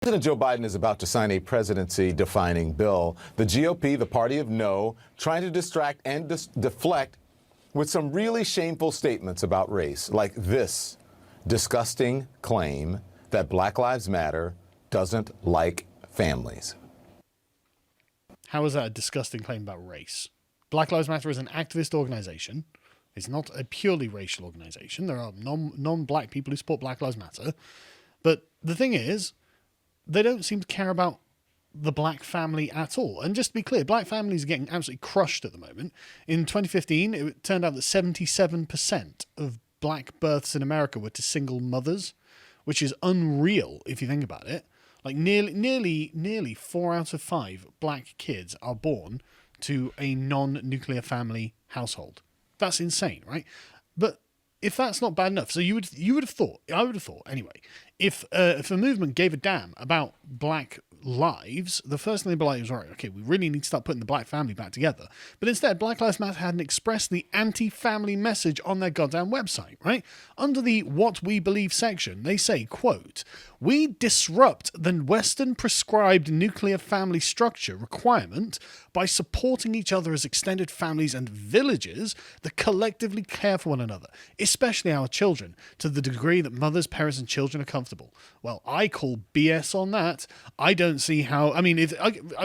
President Joe Biden is about to sign a presidency-defining bill. The GOP, the party of no, trying to distract and deflect with some really shameful statements about race, like this disgusting claim that Black Lives Matter doesn't like families. How is that a disgusting claim about race? Black Lives Matter is an activist organization. It's not a purely racial organization. There are non-black people who support Black Lives Matter. But the thing is, they don't seem to care about the black family at all. And just to be clear, black families are getting absolutely crushed at the moment. In 2015, it turned out that 77% of black births in America were to single mothers, which is unreal if you think about it. Like nearly 4 out of 5 black kids are born to a non-nuclear family household. That's insane, right? But if that's not bad enough, so I would have thought anyway, if a movement gave a damn about black lives, the first thing they'd be like was, right, okay, we really need to start putting the black family back together. But instead, Black Lives Matter hadn't expressed the anti-family message on their goddamn website, right? Under the What We Believe section, they say, quote, "We disrupt the Western prescribed nuclear family structure requirement by supporting each other as extended families and villages that collectively care for one another, especially our children, to the degree that mothers, parents, and children are comfortable." Well, I call BS on that. I don't see how. I mean,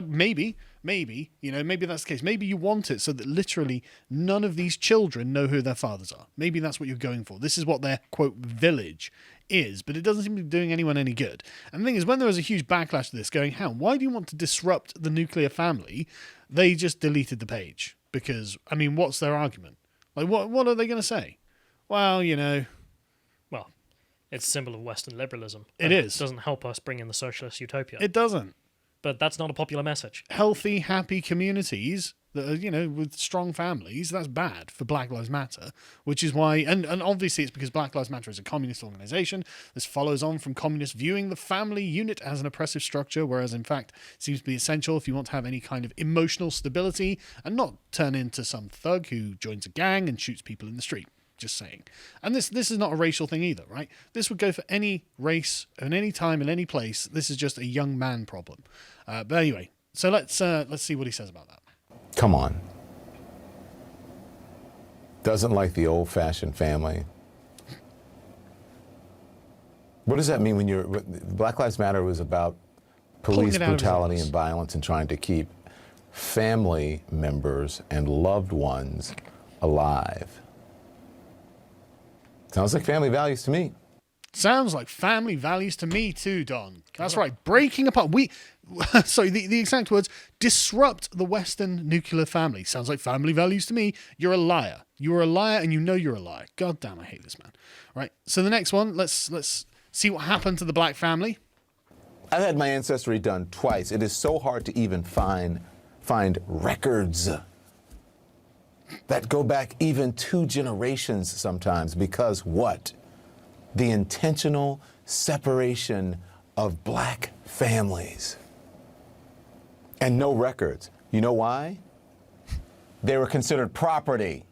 maybe that's the case. Maybe you want it so that literally none of these children know who their fathers are. Maybe that's what you're going for. This is what their quote village is, but it doesn't seem to be doing anyone any good. And the thing is, when there was a huge backlash to this, going, "How? Why do you want to disrupt the nuclear family?" They just deleted the page because, I mean, what's their argument? Like, what are they going to say? Well, Well, it's a symbol of Western liberalism. It is. It doesn't help us bring in the socialist utopia. It doesn't. But that's not a popular message. Healthy, happy communities that are, with strong families, that's bad for Black Lives Matter, which is why, and obviously it's because Black Lives Matter is a communist organization. This follows on from communists viewing the family unit as an oppressive structure, whereas in fact it seems to be essential if you want to have any kind of emotional stability and not turn into some thug who joins a gang and shoots people in the street. Just saying. And this is not a racial thing either, right? This would go for any race, at any time, in any place. This is just a young man problem. But anyway, so let's see what he says about that. Come on. Doesn't like the old-fashioned family. What does that mean when Black Lives Matter was about police brutality and violence and trying to keep family members and loved ones alive? Sounds like family values to me. Sounds like family values to me too, Don. That's right. Breaking apart. Sorry, the exact words, disrupt the Western nuclear family. Sounds like family values to me. You're a liar. You're a liar and you know you're a liar. God damn, I hate this man. Right. So the next one, let's see what happened to the black family. I've had my ancestry done twice. It is so hard to even find records that go back even 2 generations sometimes because what? The intentional separation of black families. And no records. You know why? They were considered property.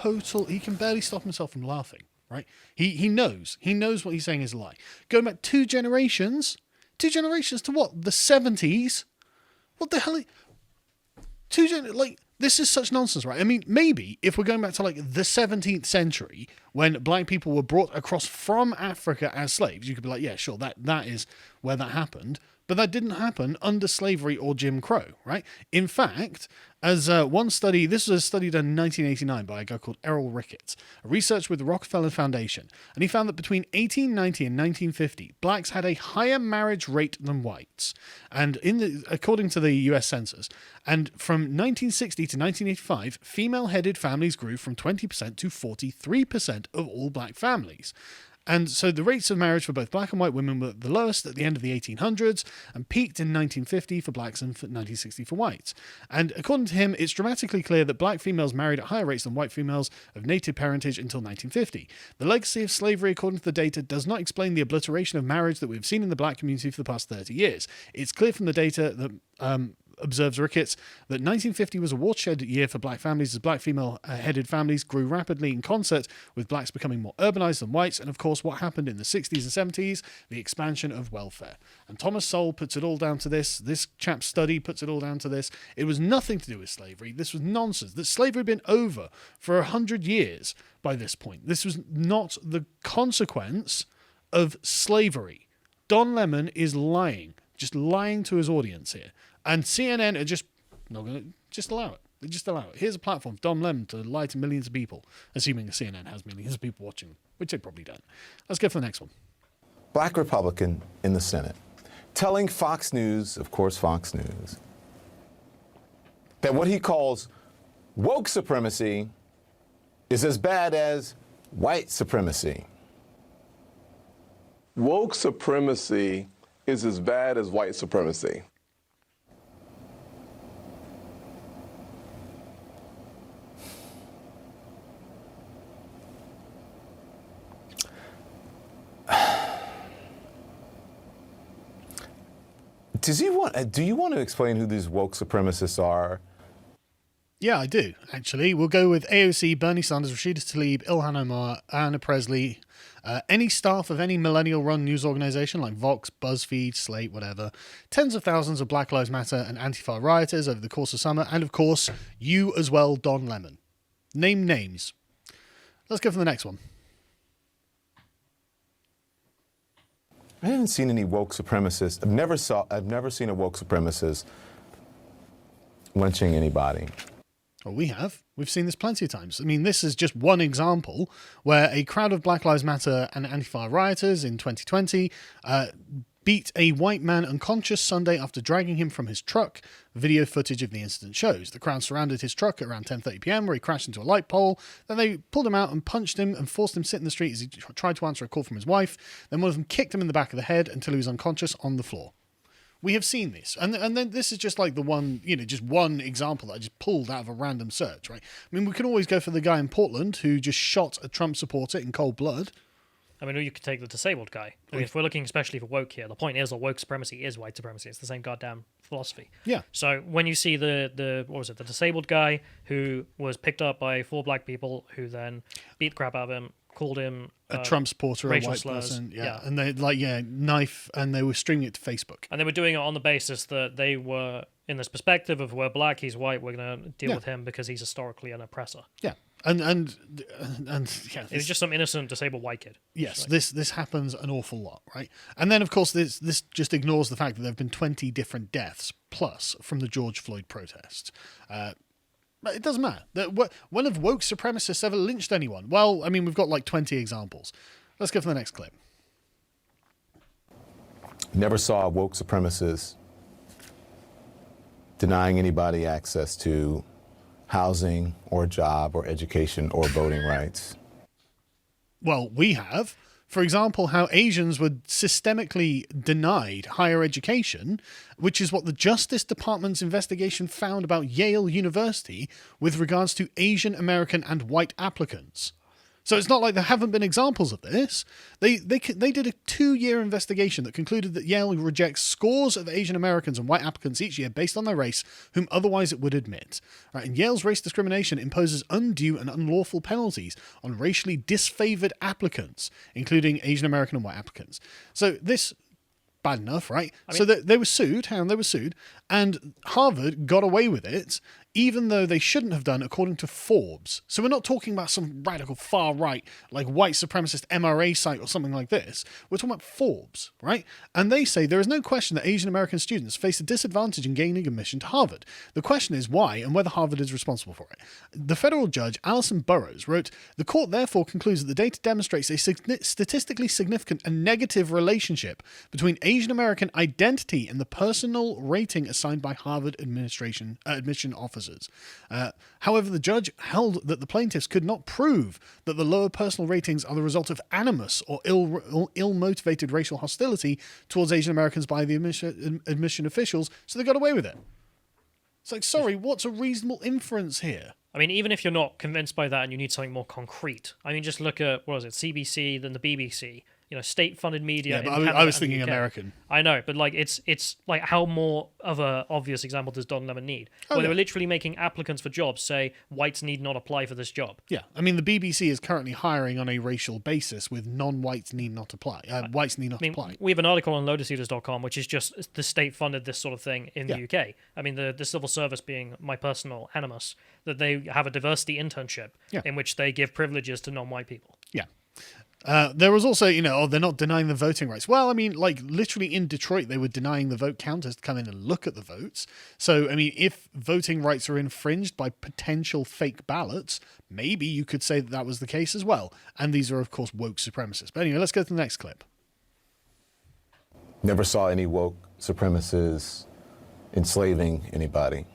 He can barely stop himself from laughing, right? He knows what he's saying is a lie. Going back 2 generations? 2 generations to what? The 70s? What the hell? This is such nonsense, right? I mean, maybe if we're going back to the 17th century when black people were brought across from Africa as slaves, you could be like, yeah, sure, that is where that happened. But that didn't happen under slavery or Jim Crow, right? In fact, as one study, this was a study done in 1989 by a guy called Errol Ricketts, a researcher with the Rockefeller Foundation, and he found that between 1890 and 1950, blacks had a higher marriage rate than whites, and according to the US Census, and from 1960 to 1985, female-headed families grew from 20% to 43% of all black families. And so the rates of marriage for both black and white women were the lowest at the end of the 1800s and peaked in 1950 for blacks and 1960 for whites. And according to him, it's dramatically clear that black females married at higher rates than white females of native parentage until 1950. The legacy of slavery, according to the data, does not explain the obliteration of marriage that we've seen in the black community for the past 30 years. It's clear from the data that observes Ricketts that 1950 was a watershed year for black families as black female-headed families grew rapidly in concert with blacks becoming more urbanized than whites, and of course what happened in the 60s and 70s, the expansion of welfare. And Thomas Sowell puts it all down to this chap's study puts it all down to this. It was nothing to do with slavery. This was nonsense. That slavery had been over for 100 years by this point. This was not the consequence of slavery. Don Lemon is lying, just lying to his audience here. And CNN are just not going to just allow it. They just allow it. Here's a platform for Don Lemon to lie to millions of people, assuming CNN has millions of people watching them, which they probably don't. Let's go for the next one. Black Republican in the Senate telling Fox News, of course Fox News, that what he calls woke supremacy is as bad as white supremacy. Woke supremacy is as bad as white supremacy. Do you want to explain who these woke supremacists are? Yeah, I do, actually. We'll go with AOC, Bernie Sanders, Rashida Tlaib, Ilhan Omar, Anna Presley, any staff of any millennial-run news organization like Vox, BuzzFeed, Slate, whatever, tens of thousands of Black Lives Matter and Antifa rioters over the course of summer, and of course, you as well, Don Lemon. Name names. Let's go for the next one. I haven't seen any woke supremacists. I've never seen a woke supremacist lynching anybody. Well, we have. We've seen this plenty of times. I mean, this is just one example where a crowd of Black Lives Matter and Antifa rioters in 2020 beat a white man unconscious Sunday after dragging him from his truck. Video footage of the incident shows. The crowd surrounded his truck at around 10:30 p.m. where he crashed into a light pole. Then they pulled him out and punched him and forced him to sit in the street as he tried to answer a call from his wife. Then one of them kicked him in the back of the head until he was unconscious on the floor. We have seen this. And then this is just like the one, just one example that I just pulled out of a random search, right? I mean, we can always go for the guy in Portland who just shot a Trump supporter in cold blood. I mean, or you could take the disabled guy. I mean, if we're looking especially for woke here, the point is that woke supremacy is white supremacy. It's the same goddamn philosophy. Yeah. So when you see the disabled guy who was picked up by 4 black people who then beat the crap out of him, called him a Trump supporter, a white slurs, person, and they knife, and they were streaming it to Facebook. And they were doing it on the basis that they were in this perspective of we're black, he's white, we're going to deal with him because he's historically an oppressor. Yeah. And yeah, it's just some innocent disabled white kid. Yes, this happens an awful lot, right? And then of course this just ignores the fact that there have been 20 different deaths plus from the George Floyd protests. But it doesn't matter. When have woke supremacists ever lynched anyone? Well, I mean, we've got like 20 examples. Let's go for the next clip. Never saw a woke supremacist denying anybody access to housing or job or education or voting rights. Well, we have. For example, how Asians were systemically denied higher education, which is what the Justice Department's investigation found about Yale University with regards to Asian American and white applicants. So it's not like there haven't been examples of this. They did a 2-year investigation that concluded that Yale rejects scores of Asian Americans and white applicants each year based on their race, whom otherwise it would admit. Right, and Yale's race discrimination imposes undue and unlawful penalties on racially disfavored applicants, including Asian American and white applicants. So this... bad enough, right? I mean, so they were sued, and Harvard got away with it, even though they shouldn't have done, according to Forbes. So we're not talking about some radical far-right, like white supremacist MRA site or something like this. We're talking about Forbes, right? And they say there is no question that Asian American students face a disadvantage in gaining admission to Harvard. The question is why and whether Harvard is responsible for it. The federal judge, Alison Burroughs, wrote, "The court therefore concludes that the data demonstrates a statistically significant and negative relationship between Asian American identity and the personal rating assigned by Harvard admission officers. However, the judge held that the plaintiffs could not prove that the lower personal ratings are the result of animus or ill-motivated racial hostility towards Asian Americans by the admission officials, so they got away with it." It's like, sorry, what's a reasonable inference here? I mean, even if you're not convinced by that and you need something more concrete, I mean, just look at, CBC, then the BBC. state-funded media. Yeah, but in I Canada was and the thinking UK. American. I know, but like it's like how more of a obvious example does Don Lemon need? Where they were literally making applicants for jobs say whites need not apply for this job. Yeah, I mean the BBC is currently hiring on a racial basis with non-whites need not apply. Whites need not apply. We have an article on lotuseaters.com which is just the state funded this sort of thing in the UK. I mean the civil service being my personal animus, that they have a diversity internship in which they give privileges to non-white people. Yeah. There was also, they're not denying the voting rights. Well, I mean, like literally in Detroit, they were denying the vote counters to come in and look at the votes. So, I mean, if voting rights are infringed by potential fake ballots, maybe you could say that was the case as well. And these are, of course, woke supremacists. But anyway, let's go to the next clip. Never saw any woke supremacists enslaving anybody.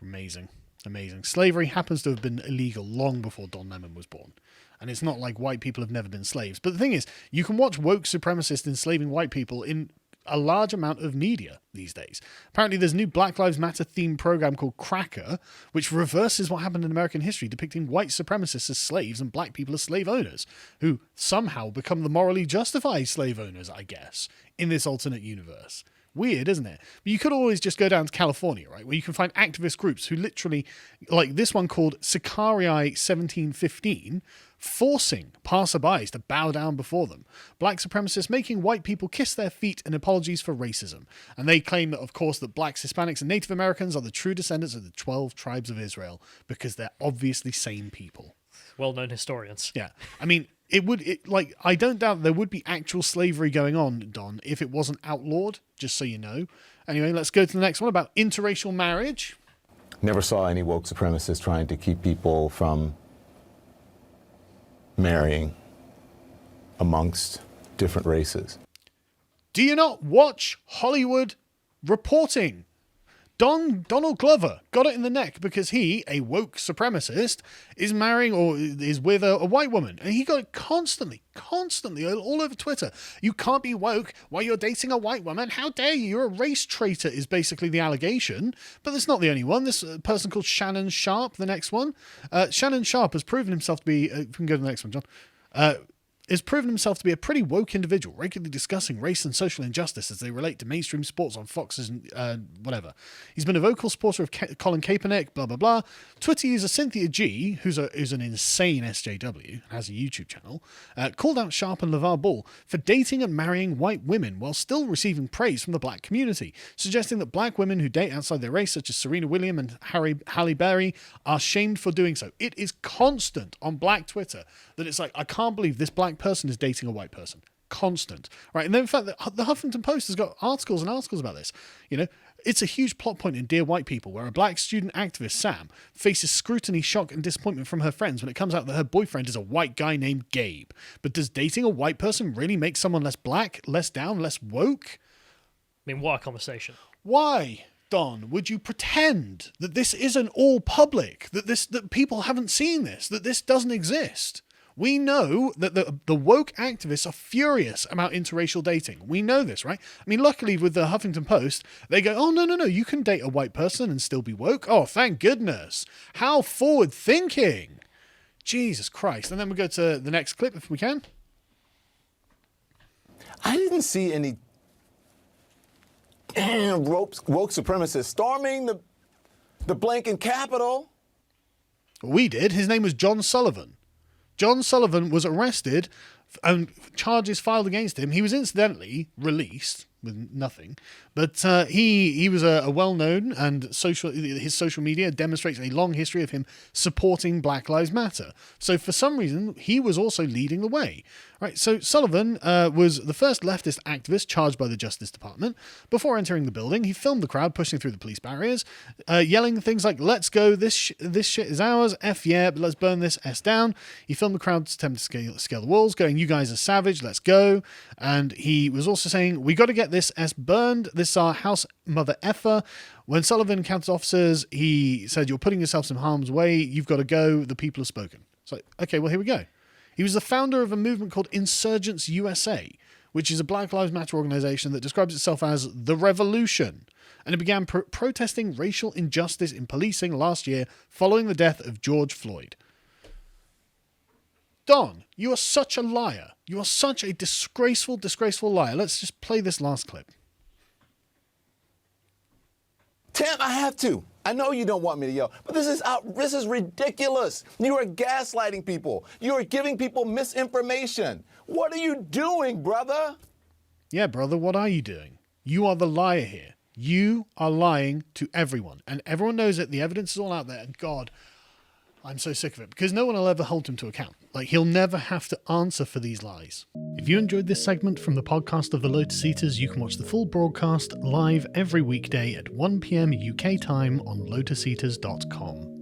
Amazing. Amazing. Slavery happens to have been illegal long before Don Lemon was born. And it's not like white people have never been slaves. But the thing is, you can watch woke supremacists enslaving white people in a large amount of media these days. Apparently there's a new Black Lives Matter themed program called Cracka, which reverses what happened in American history, depicting white supremacists as slaves and black people as slave owners, who somehow become the morally justified slave owners, I guess, in this alternate universe. Weird, isn't it? But you could always just go down to California, right, where you can find activist groups who literally, like this one called Sicarii 1715, forcing passerbys to bow down before them. Black supremacists making white people kiss their feet in apologies for racism. And they claim that, of course, that blacks, Hispanics, and Native Americans are the true descendants of the 12 tribes of Israel because they're obviously sane people. Well-known historians. Yeah. I mean, I don't doubt there would be actual slavery going on, Don, if it wasn't outlawed, just so you know. Anyway, let's go to the next one about interracial marriage. Never saw any woke supremacists trying to keep people from marrying amongst different races. Do you not watch Hollywood reporting? Donald Glover got it in the neck because he, a woke supremacist, is marrying or is with a white woman. And he got it constantly, all over Twitter. You can't be woke while you're dating a white woman. How dare you? You're a race traitor is basically the allegation. But that's not the only one. This person called Shannon Sharpe, the next one. Shannon Sharpe has proven himself to be... if we can go to the next one, John. Has proven himself to be a pretty woke individual, regularly discussing race and social injustice as they relate to mainstream sports on Fox's and whatever. He's been a vocal supporter of Colin Kaepernick, blah, blah, blah. Twitter user Cynthia G, who's an insane SJW, has a YouTube channel, called out Sharpe and LeVar Ball for dating and marrying white women while still receiving praise from the black community, suggesting that black women who date outside their race, such as Serena Williams and Halle Berry, are shamed for doing so. It is constant on black Twitter that it's like, I can't believe this black person is dating a white person. Constant. Right. And then in fact, the Huffington Post has got articles and articles about this. It's a huge plot point in Dear White People, where a black student activist, Sam, faces scrutiny, shock, and disappointment from her friends when it comes out that her boyfriend is a white guy named Gabe. But does dating a white person really make someone less black, less down, less woke? I mean, what a conversation. Why, Don, would you pretend that this isn't all public, that people haven't seen this, that this doesn't exist? We know that the woke activists are furious about interracial dating. We know this, right? I mean, luckily with the Huffington Post, they go, oh, no, you can date a white person and still be woke. Oh, thank goodness. How forward thinking. Jesus Christ. And then we go to the next clip if we can. I didn't see any woke supremacists storming the blanking Capitol. We did. His name was John Sullivan. John Sullivan was arrested and charges filed against him. He was incidentally released with nothing, but he was a well-known, and his social media demonstrates a long history of him supporting Black Lives Matter. So for some reason, he was also leading the way. Right, so Sullivan was the first leftist activist charged by the Justice Department. Before entering the building, he filmed the crowd pushing through the police barriers, yelling things like, let's go, this shit is ours, F yeah, but let's burn this S down. He filmed the crowd attempt to scale the walls, going, you guys are savage, let's go. And he was also saying, we got to get this S burned, this is our house mother effer. When Sullivan encountered officers, he said, you're putting yourselves in harm's way, you've got to go, the people have spoken. It's like, okay, well, here we go. He was the founder of a movement called Insurgence USA, which is a Black Lives Matter organization that describes itself as the revolution. And it began protesting racial injustice in policing last year following the death of George Floyd. Don, you are such a liar. You are such a disgraceful, disgraceful liar. Let's just play this last clip. Tim, I have to. I know you don't want me to yell, but this is ridiculous. You are gaslighting people. You are giving people misinformation. What are you doing, brother? Yeah, brother, what are you doing? You are the liar here. You are lying to everyone, and everyone knows it. The evidence is all out there, and God, I'm so sick of it, because no one will ever hold him to account. Like, he'll never have to answer for these lies. If you enjoyed this segment from the podcast of the Lotus Eaters, you can watch the full broadcast live every weekday at 1 p.m. UK time on lotuseaters.com.